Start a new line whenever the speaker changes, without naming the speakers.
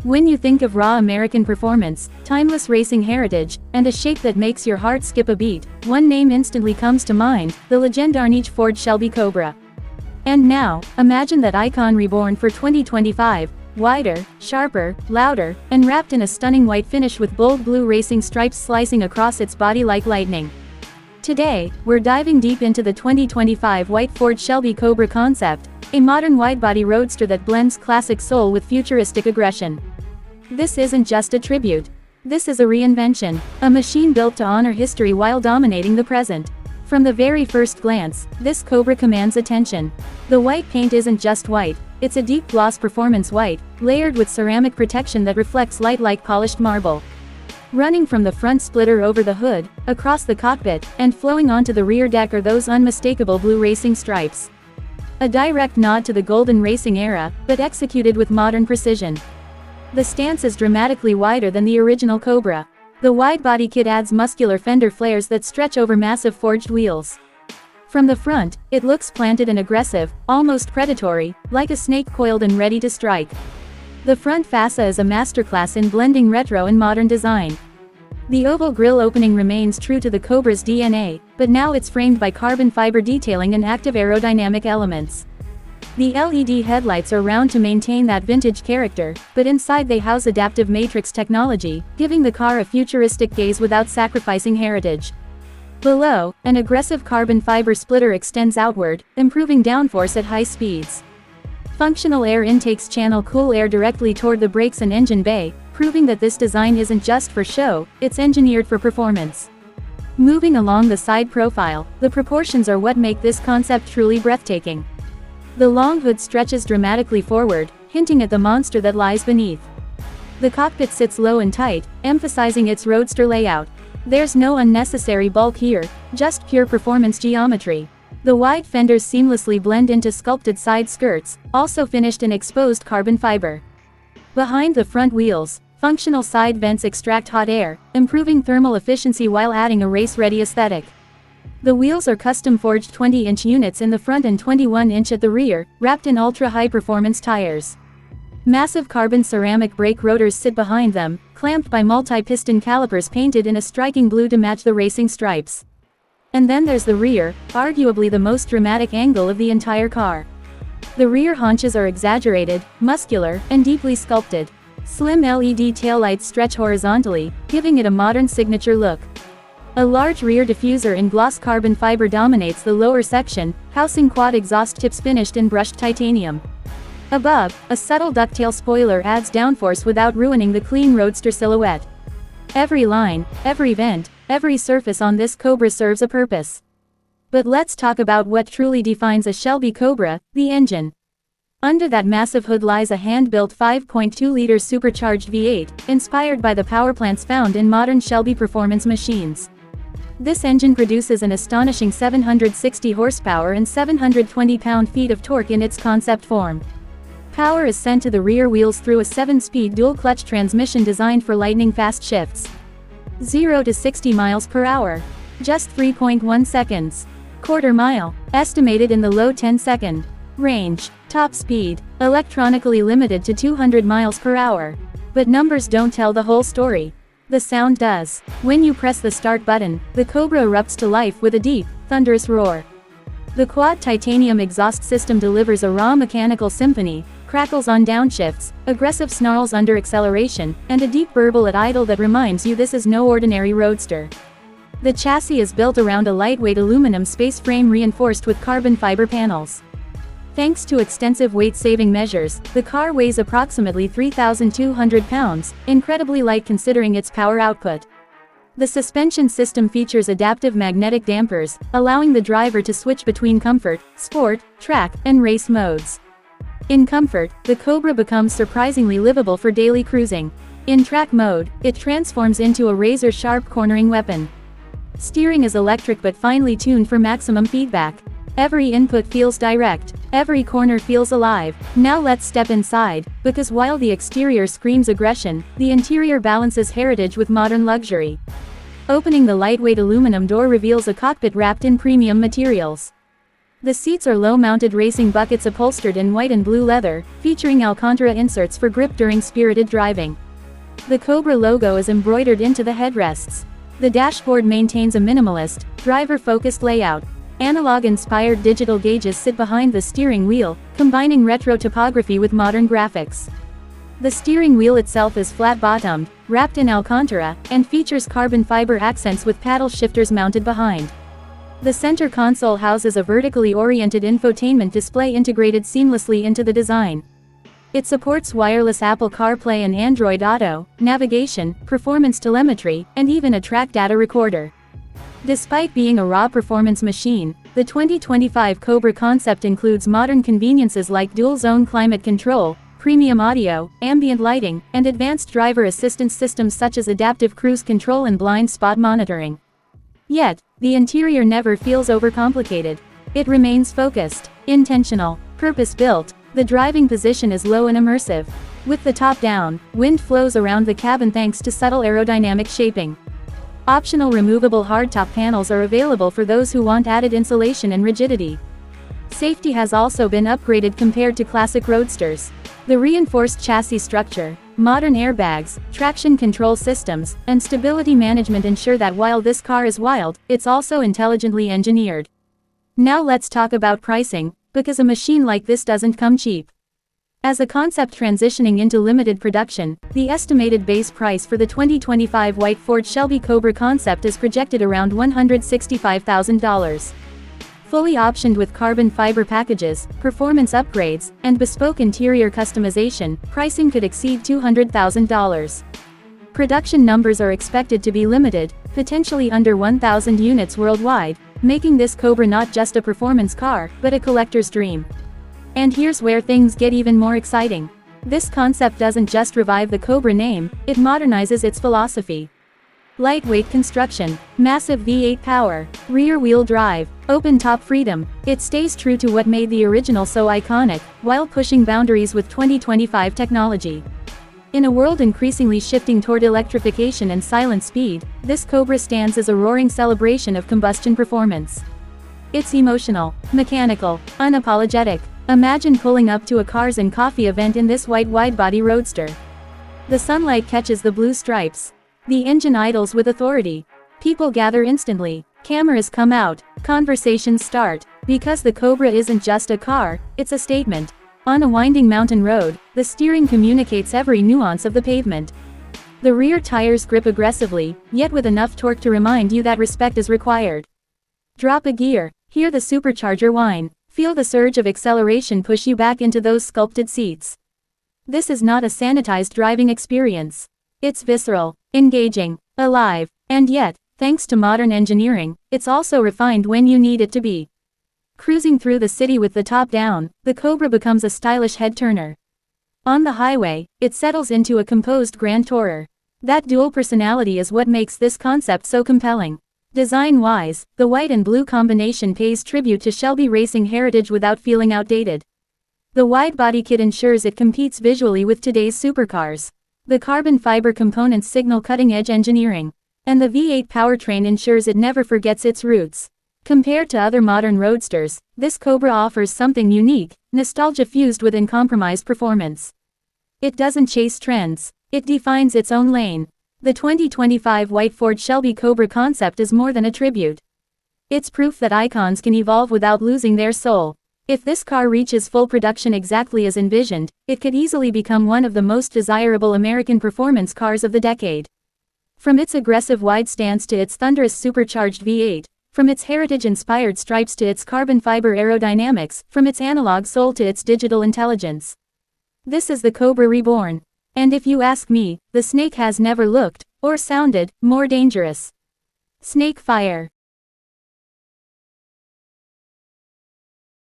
When you think of raw American performance, timeless racing heritage, and a shape that makes your heart skip a beat, one name instantly comes to mind: the legendary Ford Shelby Cobra. And now, imagine that icon reborn for 2025, wider, sharper, louder, and wrapped in a stunning white finish with bold blue racing stripes slicing across its body like lightning. Today, we're diving deep into the 2025 white Ford Shelby Cobra concept, a modern widebody roadster that blends classic soul with futuristic aggression. This isn't just a tribute. This is a reinvention, a machine built to honor history while dominating the present. From the very first glance, this Cobra commands attention. The white paint isn't just white, it's a deep gloss performance white, layered with ceramic protection that reflects light like polished marble. Running from the front splitter over the hood, across the cockpit, and flowing onto the rear deck are those unmistakable blue racing stripes. A direct nod to the golden racing era, but executed with modern precision. The stance is dramatically wider than the original Cobra. The wide-body kit adds muscular fender flares that stretch over massive forged wheels. From the front, it looks planted and aggressive, almost predatory, like a snake coiled and ready to strike. The front fascia is a masterclass in blending retro and modern design. The oval grille opening remains true to the Cobra's DNA, but now it's framed by carbon fiber detailing and active aerodynamic elements. The LED headlights are round to maintain that vintage character, but inside they house adaptive matrix technology, giving the car a futuristic gaze without sacrificing heritage. Below, an aggressive carbon fiber splitter extends outward, improving downforce at high speeds. Functional air intakes channel cool air directly toward the brakes and engine bay, proving that this design isn't just for show, it's engineered for performance. Moving along the side profile, the proportions are what make this concept truly breathtaking. The long hood stretches dramatically forward, hinting at the monster that lies beneath. The cockpit sits low and tight, emphasizing its roadster layout. There's no unnecessary bulk here, just pure performance geometry. The wide fenders seamlessly blend into sculpted side skirts, also finished in exposed carbon fiber. Behind the front wheels, functional side vents extract hot air, improving thermal efficiency while adding a race-ready aesthetic. The wheels are custom-forged 20-inch units in the front and 21-inch at the rear, wrapped in ultra-high-performance tires. Massive carbon ceramic brake rotors sit behind them, clamped by multi-piston calipers painted in a striking blue to match the racing stripes. And then there's the rear, arguably the most dramatic angle of the entire car. The rear haunches are exaggerated, muscular, and deeply sculpted. Slim LED taillights stretch horizontally, giving it a modern signature look. A large rear diffuser in gloss carbon fiber dominates the lower section, housing quad exhaust tips finished in brushed titanium. Above, a subtle ducktail spoiler adds downforce without ruining the clean roadster silhouette. Every line, every vent, every surface on this Cobra serves a purpose. But let's talk about what truly defines a Shelby Cobra: the engine. Under that massive hood lies a hand-built 5.2-liter supercharged V8, inspired by the powerplants found in modern Shelby performance machines. This engine produces an astonishing 760 horsepower and 720 pound-feet of torque in its concept form. Power is sent to the rear wheels through a 7-speed dual-clutch transmission designed for lightning-fast shifts. 0 to 60 miles per hour. Just 3.1 seconds. Quarter mile, estimated in the low 10-second range. Top speed, electronically limited to 200 miles per hour. But numbers don't tell the whole story. The sound does. When you press the start button, the Cobra erupts to life with a deep, thunderous roar. The quad titanium exhaust system delivers a raw mechanical symphony, crackles on downshifts, aggressive snarls under acceleration, and a deep burble at idle that reminds you this is no ordinary roadster. The chassis is built around a lightweight aluminum space frame reinforced with carbon fiber panels. Thanks to extensive weight-saving measures, the car weighs approximately 3,200 pounds, incredibly light considering its power output. The suspension system features adaptive magnetic dampers, allowing the driver to switch between comfort, sport, track, and race modes. In comfort, the Cobra becomes surprisingly livable for daily cruising. In track mode, it transforms into a razor-sharp cornering weapon. Steering is electric but finely tuned for maximum feedback. Every input feels direct, every corner feels alive. Now let's step inside, because while the exterior screams aggression, the interior balances heritage with modern luxury. Opening the lightweight aluminum door reveals a cockpit wrapped in premium materials. The seats are low-mounted racing buckets upholstered in white and blue leather, featuring Alcantara inserts for grip during spirited driving. The Cobra logo is embroidered into the headrests. The dashboard maintains a minimalist, driver-focused layout. Analog-inspired digital gauges sit behind the steering wheel, combining retro topography with modern graphics. The steering wheel itself is flat-bottomed, wrapped in Alcantara, and features carbon fiber accents with paddle shifters mounted behind. The center console houses a vertically oriented infotainment display integrated seamlessly into the design. It supports wireless Apple CarPlay and Android Auto, navigation, performance telemetry, and even a track data recorder. Despite being a raw performance machine, the 2025 Cobra concept includes modern conveniences like dual-zone climate control, premium audio, ambient lighting, and advanced driver assistance systems such as adaptive cruise control and blind spot monitoring. Yet, the interior never feels overcomplicated. It remains focused, intentional, purpose-built. The driving position is low and immersive. With the top down, wind flows around the cabin thanks to subtle aerodynamic shaping. Optional removable hardtop panels are available for those who want added insulation and rigidity. Safety has also been upgraded compared to classic roadsters. The reinforced chassis structure, modern airbags, traction control systems, and stability management ensure that while this car is wild, it's also intelligently engineered. Now let's talk about pricing, because a machine like this doesn't come cheap. As a concept transitioning into limited production, the estimated base price for the 2025 white Ford Shelby Cobra concept is projected around $165,000. Fully optioned with carbon fiber packages, performance upgrades, and bespoke interior customization, pricing could exceed $200,000. Production numbers are expected to be limited, potentially under 1,000 units worldwide, making this Cobra not just a performance car, but a collector's dream. And here's where things get even more exciting. This concept doesn't just revive the Cobra name, it modernizes its philosophy. Lightweight construction, massive V8 power, rear-wheel drive, open-top freedom, it stays true to what made the original so iconic, while pushing boundaries with 2025 technology. In a world increasingly shifting toward electrification and silent speed, this Cobra stands as a roaring celebration of combustion performance. It's emotional, mechanical, unapologetic. Imagine pulling up to a Cars and Coffee event in this white widebody roadster. The sunlight catches the blue stripes. The engine idles with authority. People gather instantly. Cameras come out. Conversations start. Because the Cobra isn't just a car, it's a statement. On a winding mountain road, the steering communicates every nuance of the pavement. The rear tires grip aggressively, yet with enough torque to remind you that respect is required. Drop a gear. Hear the supercharger whine. Feel the surge of acceleration push you back into those sculpted seats. This is not a sanitized driving experience. It's visceral, engaging, alive, and yet, thanks to modern engineering, it's also refined when you need it to be. Cruising through the city with the top down, the Cobra becomes a stylish head-turner. On the highway, it settles into a composed grand tourer. That dual personality is what makes this concept so compelling. Design-wise, the white and blue combination pays tribute to Shelby racing heritage without feeling outdated. The wide-body kit ensures it competes visually with today's supercars. The carbon fiber components signal cutting-edge engineering. And the V8 powertrain ensures it never forgets its roots. Compared to other modern roadsters, this Cobra offers something unique, nostalgia fused with uncompromised performance. It doesn't chase trends. It defines its own lane. The 2025 white Ford Shelby Cobra concept is more than a tribute. It's proof that icons can evolve without losing their soul. If this car reaches full production exactly as envisioned, it could easily become one of the most desirable American performance cars of the decade. From its aggressive wide stance to its thunderous supercharged V8, from its heritage-inspired stripes to its carbon fiber aerodynamics, from its analog soul to its digital intelligence. This is the Cobra Reborn. And if you ask me, the snake has never looked, or sounded, more dangerous. Snake fire.